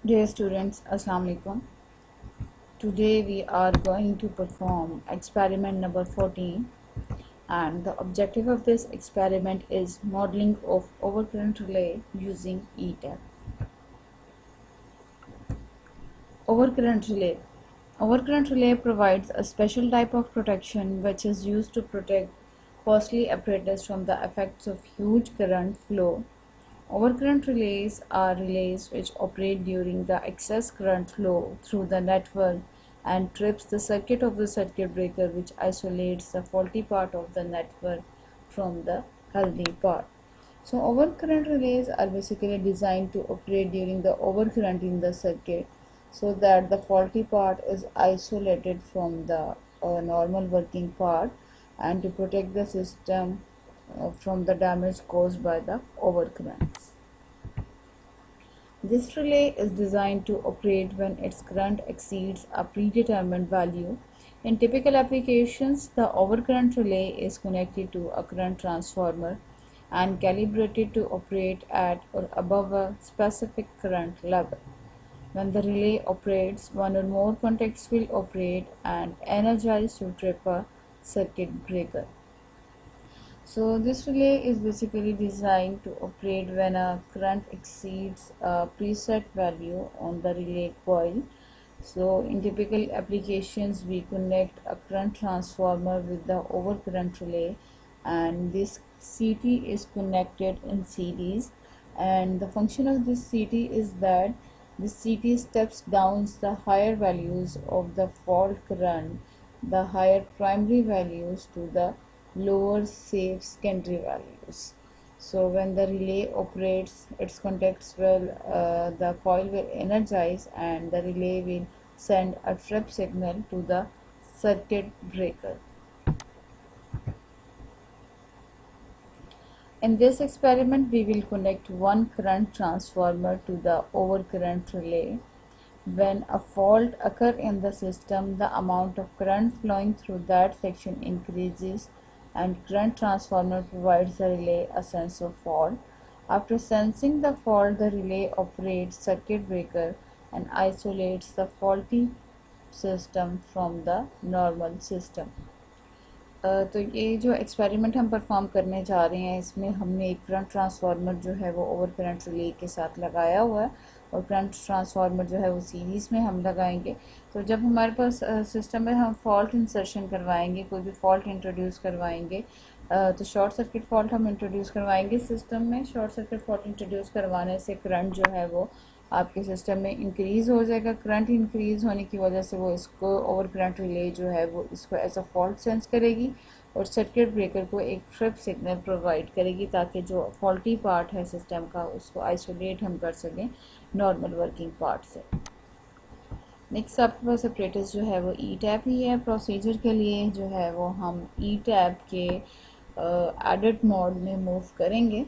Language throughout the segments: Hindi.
Dear students, Assalamu alaikum. Today we are going to perform experiment number 14, and the objective of this experiment is modeling of overcurrent relay using ETAP. Overcurrent relay. Overcurrent relay provides a special type of protection which is used to protect costly apparatus from the effects of huge current flow. Overcurrent relays are relays which operate during the excess current flow through the network and trips the circuit of the circuit breaker, which isolates the faulty part of the network from the healthy part. So overcurrent relays are basically designed to operate during the overcurrent in the circuit so that the faulty part is isolated from the normal working part and to protect the system from the damage caused by the overcurrents. This relay is designed to operate when its current exceeds a predetermined value. In typical applications, the overcurrent relay is connected to a current transformer and calibrated to operate at or above a specific current level. When the relay operates, one or more contacts will operate and energize to trip a circuit breaker. So this relay is basically designed to operate when a current exceeds a preset value on the relay coil. So in typical applications, we connect a current transformer with the overcurrent relay, and this CT is connected in series, and the function of this CT is that this CT steps down the higher values of the fault current, the higher primary values to the lower safe secondary values. So when the relay operates, its contacts will, the coil will energize and the relay will send a trip signal to the circuit breaker. In this experiment, we will connect one current transformer to the overcurrent relay. When a fault occurs in the system, the amount of current flowing through that section increases, and current transformer provides the relay a sense of fault. After sensing the fault, the relay operates circuit breaker and isolates the faulty system from the normal system. तो ये जो एक्सपेरिमेंट हम परफॉर्म करने जा रहे हैं, इसमें हमने एक करंट ट्रांसफार्मर जो है वो ओवर करंट रिले के साथ लगाया हुआ है, और करंट ट्रांसफार्मर जो है वो सीरीज़ में हम लगाएंगे। तो जब हमारे पास सिस्टम में हम फॉल्ट इंसर्शन करवाएंगे, कोई भी फॉल्ट इंट्रोड्यूस करवाएंगे, तो शॉर्ट सर्किट फॉल्ट हम इंट्रोड्यूस करवाएंगे सिस्टम में। शॉर्ट सर्किट फॉल्ट इंट्रोड्यूस करवाने से करंट जो है वो आपके सिस्टम में इंक्रीज़ हो जाएगा। करंट इंक्रीज़ होने की वजह से वो इसको ओवर करंट रिले जो है वो इसको एज अ फॉल्ट सेंस करेगी और सर्किट ब्रेकर को एक ट्रिप सिग्नल प्रोवाइड करेगी, ताकि जो फॉल्टी पार्ट है सिस्टम का उसको आइसोलेट हम कर सकें नॉर्मल वर्किंग पार्ट से। नेक्स्ट आपके पास ऑपरेटर्स जो है वो ई टैप ही है। प्रोसीजर के लिए जो है वो हम ई टैप के एडिट मोड में मूव करेंगे।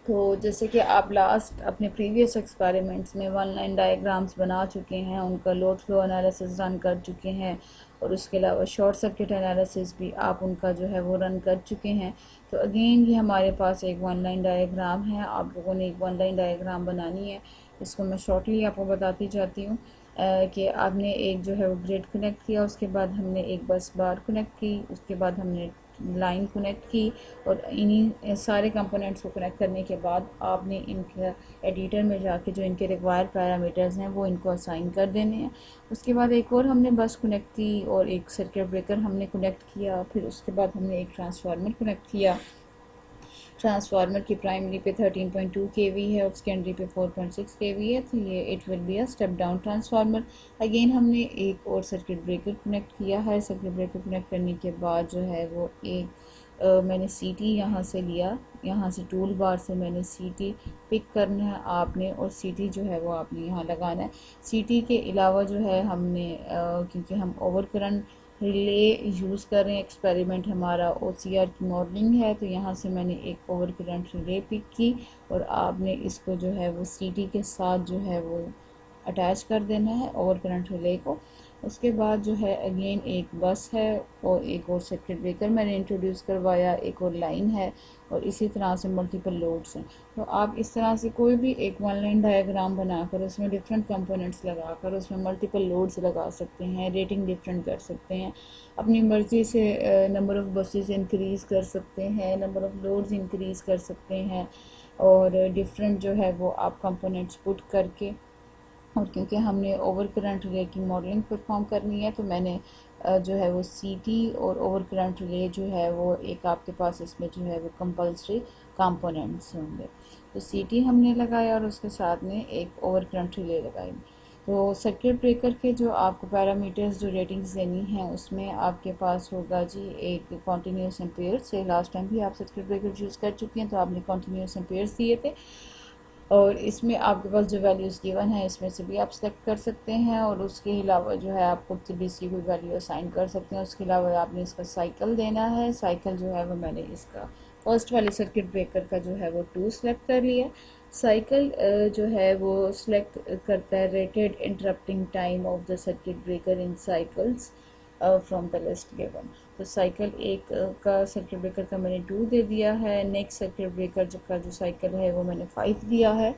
तो जैसे कि आप लास्ट अपने प्रीवियस एक्सपेरिमेंट्स में वन लाइन डायग्राम्स बना चुके हैं, उनका लोड फ्लो एनालिसिस रन कर चुके हैं, और उसके अलावा शॉर्ट सर्किट एनालिसिस भी आप उनका जो है वो रन कर चुके हैं। तो अगेन ये हमारे पास एक वन लाइन डायग्राम है। आप लोगों ने एक वन लाइन डायग्राम बनानी है, इसको मैं शॉर्टली आपको बताती जाती हूँ कि आपने एक जो है वो ग्रिड कनेक्ट किया, उसके बाद हमने एक बस बार कनेक्ट की, उसके बाद हमने लाइन कनेक्ट की, और इन्हीं सारे कंपोनेंट्स को कनेक्ट करने के बाद आपने इनके एडिटर में जाके जो इनके रिक्वायर्ड पैरामीटर्स हैं वो इनको असाइन कर देने हैं। उसके बाद एक और हमने बस कनेक्ट की और एक सर्किट ब्रेकर हमने कनेक्ट किया, फिर उसके बाद हमने एक ट्रांसफार्मर कनेक्ट किया। ट्रांसफार्मर की प्राइमरी पे 13.2 kV है और सेकेंडरी पे 4.6 kV है, तो ये it will be a step down transformer. Again हमने एक और सर्किट ब्रेकर कनेक्ट किया है। सर्किट ब्रेकर कनेक्ट करने के बाद जो है वो एक मैंने सीटी यहाँ से लिया, यहाँ से टूल बार से मैंने सीटी पिक करना है आपने, और सीटी जो है वो आपने यहाँ लगाना है। सीटी के अलावा जो है हमने क्योंकि हम ओवर करंट रिले यूज़ कर रहे हैं, एक्सपेरिमेंट हमारा OCR की मॉडलिंग है, तो यहाँ से मैंने एक ओवर करंट रिले पिक की और आपने इसको जो है वो सीटी के साथ जो है वो अटैच कर देना है ओवर करंट रिले को। उसके बाद जो है अगेन एक बस है और एक और सर्किट ब्रेकर मैंने इंट्रोड्यूस करवाया, एक और लाइन है और इसी तरह से मल्टीपल लोड्स हैं। तो आप इस तरह से कोई भी एक वन लाइन डायग्राम बनाकर उसमें डिफरेंट कंपोनेंट्स लगाकर उसमें मल्टीपल लोड्स लगा सकते हैं, रेटिंग डिफरेंट कर सकते हैं, अपनी मर्ज़ी से नंबर ऑफ़ बसेस इंक्रीज़ कर सकते हैं, नंबर ऑफ़ लोड्स इंक्रीज़ कर सकते हैं और डिफरेंट जो है वो आप कंपोनेंट्स पुट करके। और क्योंकि हमने ओवर करंट रिले की मॉडलिंग परफॉर्म करनी है तो मैंने जो है वो सीटी और ओवर करंट रिले जो है वो एक आपके पास इसमें जो है वो कंपल्सरी कंपोनेंट्स होंगे। तो सीटी हमने लगाया और उसके साथ में एक ओवर करंट रिले लगाई। तो सर्किट ब्रेकर के जो आपको पैरामीटर्स जो रेटिंग्स देनी है उसमें आपके पास होगा जी एक कॉन्टीन्यूस एम्पेयर से। लास्ट टाइम भी आप सर्किट ब्रेकर यूज़ कर चुके हैं तो आपने कॉन्टीन्यूस एम्पेयर्स दिए थे और इसमें आपके पास जो वैल्यूज़ गिवन है इसमें से भी आप सेलेक्ट कर सकते हैं और उसके अलावा जो है आप खुद से भी इसकी कोई वैल्यू असाइन कर सकते हैं। उसके अलावा आपने इसका साइकिल देना है। साइकिल जो है वो मैंने इसका फर्स्ट वाले सर्किट ब्रेकर का जो है वो 2 सेलेक्ट कर लिया। साइकिल जो है वो सिलेक्ट करता है rated interrupting time of the circuit breaker in cycles from the list given. तो साइकिल एक का सर्किट ब्रेकर का मैंने 2 दे दिया है। नेक्स्ट सर्किट ब्रेकर का जो साइकिल है वो मैंने 5 दिया है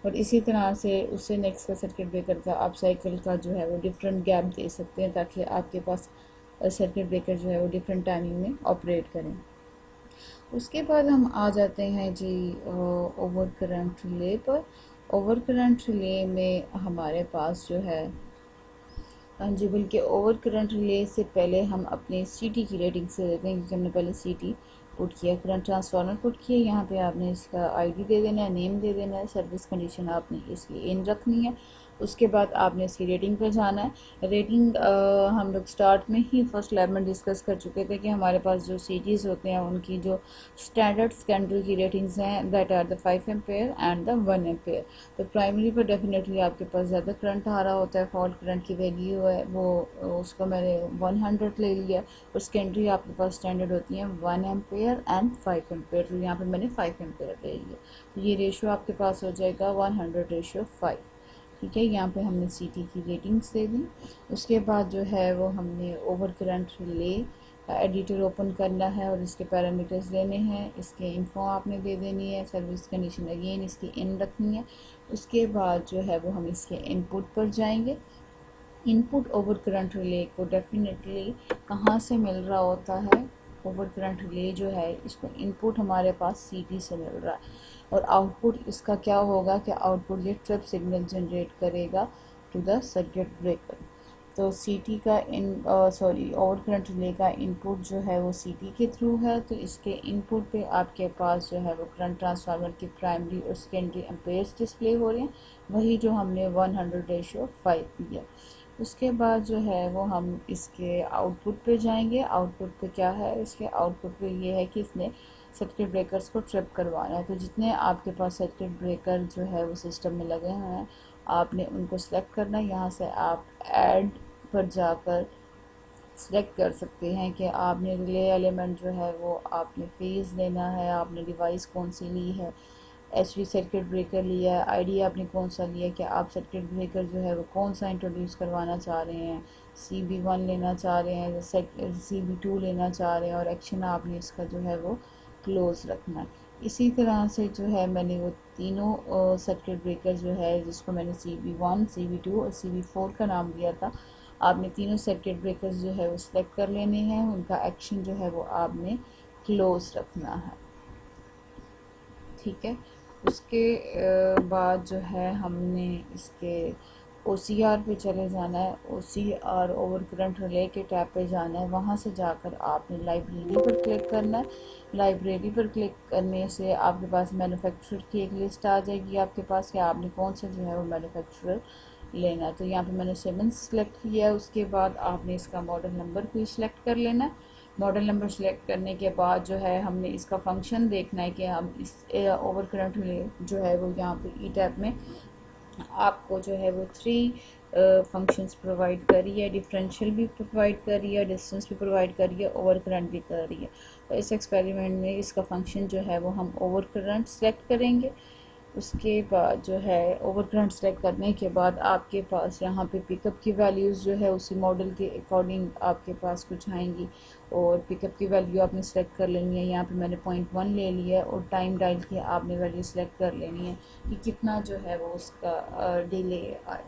और इसी तरह से उससे नेक्स्ट का सर्किट ब्रेकर का आप साइकिल का जो है वो डिफरेंट गैप दे सकते हैं ताकि आपके पास सर्किट ब्रेकर जो है वो डिफरेंट टाइमिंग में ऑपरेट करें। उसके बाद हम आ जाते हैं जी ओवर करंट रिले पर। ओवर करंट रिले में हमारे पास जो है जी बल्कि ओवर करंट रिले से पहले हम अपने सीटी की रेटिंग से देते हैं क्योंकि हमने पहले सीटी पुट किया, करंट ट्रांसफार्मर पुट किया। यहाँ पे आपने इसका आईडी दे देना है, नेम दे देना है, सर्विस कंडीशन आपने इसकी इन रखनी है। उसके बाद आपने इसकी रेटिंग पर जाना है। रेटिंग हम लोग स्टार्ट में ही फर्स्ट लैब में डिस्कस कर चुके थे कि हमारे पास जो सीटीज़ होते हैं उनकी जो स्टैंडर्ड सेकेंडरी की रेटिंग्स हैं that are the 5 ampere and the 1 ampere. तो प्राइमरी पर डेफिनेटली आपके पास ज़्यादा करंट आ रहा होता है, फॉल्ट करंट की वैल्यू है वो उसको मैंने 100 ले लिया और सेकेंडरी आपके पास स्टैंडर्ड होती हैं 1 एम्पेयर एंड 5 एम्पेयर। तो यहाँ पे मैंने 5 एम्पेयर ले लिया। तो ये रेशियो आपके पास हो जाएगा 100:5। ठीक है, यहाँ पे हमने सीटी की रेटिंग्स दे दी। उसके बाद जो है वो हमने over current relay editor open करना है और इसके पैरामीटर्स लेने हैं, इसके इन्फो आपने दे देनी है, सर्विस कंडीशन अगेन इसकी इन रखनी है। उसके बाद जो है वो हम इसके इनपुट पर जाएंगे। इनपुट ओवर करंट रिले को डेफिनेटली कहाँ से मिल रहा होता है? ओवर करंट रिले जो है इसको इनपुट हमारे पास सीटी से मिल रहा है और आउटपुट इसका क्या होगा कि आउटपुट ये ट्रिप सिग्नल जनरेट करेगा टू द सर्किट ब्रेकर। तो सीटी का ओवर करंट रिले का इनपुट जो है वो सीटी के थ्रू है। तो इसके इनपुट पे आपके पास जो है वो करंट ट्रांसफार्मर की प्राइमरी और सेकेंडरी एम्पेयर्स डिस्प्ले हो रहे हैं, वही जो हमने 100:5 दिया। उसके बाद जो है वो हम इसके आउटपुट पे जाएंगे। आउटपुट पे क्या है? इसके आउटपुट पे ये है कि इसने सर्किट ब्रेकर्स को ट्रिप करवाना है। तो जितने आपके पास सर्किट ब्रेकर जो है वो सिस्टम में लगे हुए हैं आपने उनको सेलेक्ट करना है। यहाँ से आप ऐड पर जाकर सेलेक्ट कर सकते हैं कि आपने रिले एलिमेंट जो है वो आपने फेज लेना है, आपने डिवाइस कौन सी ली है, एचवी सर्किट ब्रेकर लिया है, आईडी आपने कौन सा लिया है, कि आप सर्किट ब्रेकर जो है वो कौन सा इंट्रोड्यूस करवाना चाह रहे हैं, CB1 लेना चाह रहे हैं, CB2 लेना चाह रहे हैं और एक्शन आपने इसका जो है वो क्लोज रखना है। इसी तरह से जो है मैंने वो तीनों सर्किट ब्रेकर जो है जिसको मैंने CB1, CB2 और CB4 का नाम दिया था, आपने तीनों सर्किट ब्रेकर्स जो है वो सिलेक्ट कर लेने हैं, उनका एक्शन जो है वो आपने क्लोज रखना है। ठीक है, उसके बाद जो है हमने इसके OCR पे चले जाना है। OCR ओवर करंट रिले के टैब पे जाना है। वहाँ से जाकर आपने लाइब्रेरी पर क्लिक करना है। लाइब्रेरी पर क्लिक करने से आपके पास मैन्युफैक्चरर की एक लिस्ट आ जाएगी आपके पास कि आपने कौन सा जो है वो मैन्युफैक्चरर लेना है। तो यहाँ पे मैंने सिमेंस सेलेक्ट किया है। उसके बाद आपने इसका मॉडल नंबर भी सिलेक्ट कर लेना है। मॉडल नंबर सेलेक्ट करने के बाद जो है हमने इसका फंक्शन देखना है कि हम इस ओवर करंट रिले जो है वो यहाँ पे ई टैब में आपको जो है वो 3 फंक्शंस प्रोवाइड कर रही है, डिफरेंशियल भी प्रोवाइड कर रही है, डिस्टेंस भी प्रोवाइड कर रही है, ओवर करंट भी कर रही है। तो इस एक्सपेरिमेंट में इसका फंक्शन जो है वो हम ओवर करंट सेलेक्ट करेंगे। उसके बाद जो है ओवर करंट सेलेक्ट करने के बाद आपके पास यहाँ पे पिकअप की वैल्यूज़ जो है उसी मॉडल के अकॉर्डिंग आपके पास कुछ आएंगी, और पिकअप की वैल्यू आपने सेलेक्ट कर लेनी है। यहाँ पे मैंने 0.1 ले लिया है और टाइम डायल के आपने वैल्यू सेलेक्ट कर लेनी है कि कितना जो है वो उसका डिले आए।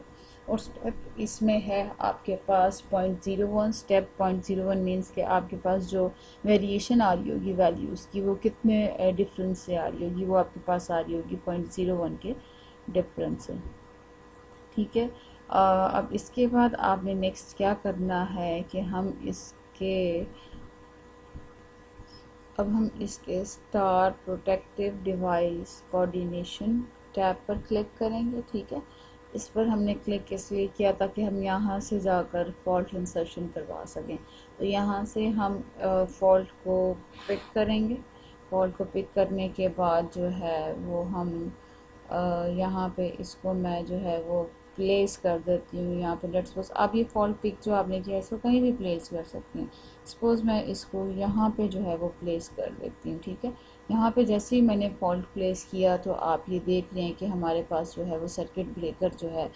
और स्टेप इसमें है आपके पास 0.01। स्टेप 0.01 मीन्स के आपके पास जो वेरिएशन आ रही होगी वैल्यूज़ की वो कितने डिफरेंस से आ रही होगी, वो आपके पास आ रही होगी 0.01 के डिफरेंस से। ठीक है। अब इसके बाद आपने नेक्स्ट क्या करना है कि हम इसके star protective device coordination tab पर क्लिक करेंगे। ठीक है, इस पर हमने क्लिक इसलिए किया ताकि हम यहाँ से जाकर फॉल्ट इंसर्शन करवा सकें। तो यहाँ से हम फॉल्ट को पिक करेंगे। फॉल्ट को पिक करने के बाद जो है वो हम यहाँ पे इसको मैं जो है वो प्लेस कर देती हूँ। यहाँ पे लेट्स सपोज आप ये फॉल्ट पिक जो आपने किया इसको कहीं भी प्लेस कर सकते हैं। सपोज मैं इसको यहाँ पे जो है वो प्लेस कर देती हूँ। ठीक है, यहाँ पे जैसे ही मैंने फॉल्ट प्लेस किया तो आप ये देख रहे हैं कि हमारे पास जो है वो सर्किट ब्रेकर जो है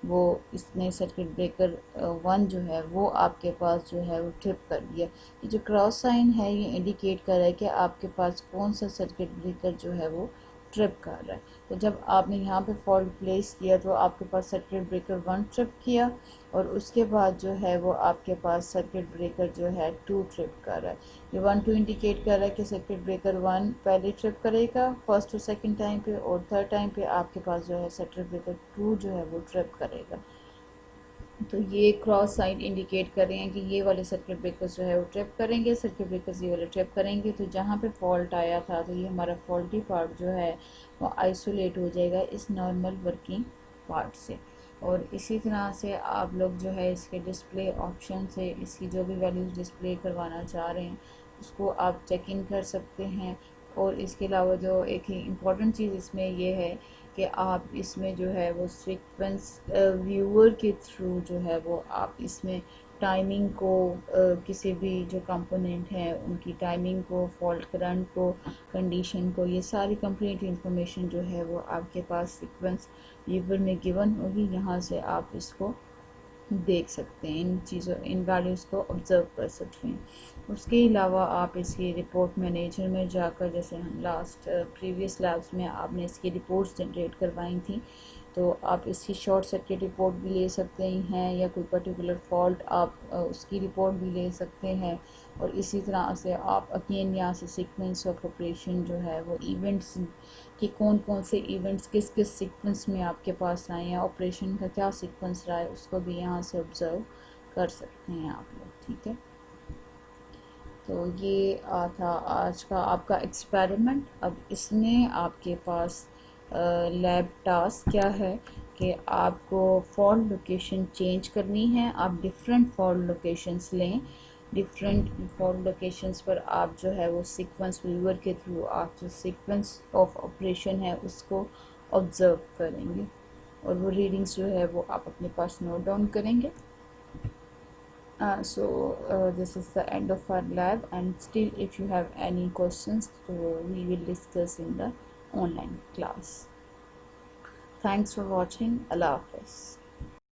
वो इसने सर्किट ब्रेकर 1 जो है वो आपके पास जो है वो ट्रिप कर दिया। ये जो क्रॉस साइन है ये इंडिकेट कर रहा है कि आपके पास कौन सा सर्किट ब्रेकर जो है वो ट्रिप कर रहा है। तो जब आपने यहाँ पे फॉल्ट प्लेस किया तो आपके पास सर्किट ब्रेकर 1 ट्रिप किया, और उसके बाद जो है वो आपके पास सर्किट ब्रेकर जो है 2 ट्रिप कर रहा है। ये 1 2 इंडिकेट कर रहा है कि सर्किट ब्रेकर 1 पहले ट्रिप करेगा फर्स्ट और सेकंड टाइम पे, और थर्ड टाइम पे आपके पास जो है सर्किट ब्रेकर 2 जो है वो ट्रिप करेगा। तो ये क्रॉस साइन इंडिकेट कर रहे हैं कि ये वाले सर्किट ब्रेकर्स जो है वो ट्रिप करेंगे, सर्किट ब्रेकर्स ये वाले ट्रिप करेंगे। तो जहाँ पे फॉल्ट आया था तो ये हमारा फॉल्टी पार्ट जो है वो आइसोलेट हो जाएगा इस नॉर्मल वर्किंग पार्ट से। और इसी तरह से आप लोग जो है इसके डिस्प्ले ऑप्शन से इसकी जो भी वैल्यूज़ डिस्प्ले करवाना चाह रहे हैं उसको आप चेक इन कर सकते हैं। और इसके अलावा जो एक इम्पॉर्टेंट चीज़ इसमें ये है कि आप इसमें जो है वो सीक्वेंस व्यूअर के थ्रू जो है वो आप इसमें टाइमिंग को किसी भी जो कंपोनेंट हैं उनकी टाइमिंग को, फॉल्ट करंट को, कंडीशन को, ये सारी कंप्लीट इंफॉर्मेशन जो है वो आपके पास सीक्वेंस व्यूअर में गिवन होगी। यहाँ से आप इसको देख सकते हैं, इन वैल्यूज़ को ऑब्ज़र्व कर सकते हैं। उसके अलावा आप इसकी रिपोर्ट मैनेजर में जाकर, जैसे हम लास्ट प्रीवियस लैब्स में आपने इसकी रिपोर्ट्स जनरेट करवाई थी, तो आप इसकी शॉर्ट सर्किट रिपोर्ट भी ले सकते हैं या कोई पर्टिकुलर फॉल्ट आप उसकी रिपोर्ट भी ले सकते हैं। और इसी तरह से आप अगेन यहाँ से सीक्वेंस ऑफ ऑपरेशन जो है वो इवेंट्स कि कौन कौन से इवेंट्स किस किस सीक्वेंस में आपके पास आए हैं, ऑपरेशन का क्या सीक्वेंस रहा है उसको भी यहाँ से ऑब्ज़र्व कर सकते हैं आप लोग। ठीक है, तो ये था आज का आपका एक्सपेरिमेंट। अब इसमें आपके पास लैब टास्क क्या है कि आपको फॉल्ट लोकेशन चेंज करनी है। आप डिफरेंट फॉल्ट लोकेशंस लें, डिफरेंट फॉल्ट लोकेशंस पर आप जो है वो सीक्वेंस व्यूअर के थ्रू आप जो सीक्वेंस ऑफ ऑपरेशन है उसको ऑब्ज़र्व करेंगे, और वो रीडिंग्स जो है वो आप अपने पास नोट डाउन करेंगे। This is the end of our lab, and still if you have any questions, so we will discuss in the online class. Thanks for watching. Allah Hafiz.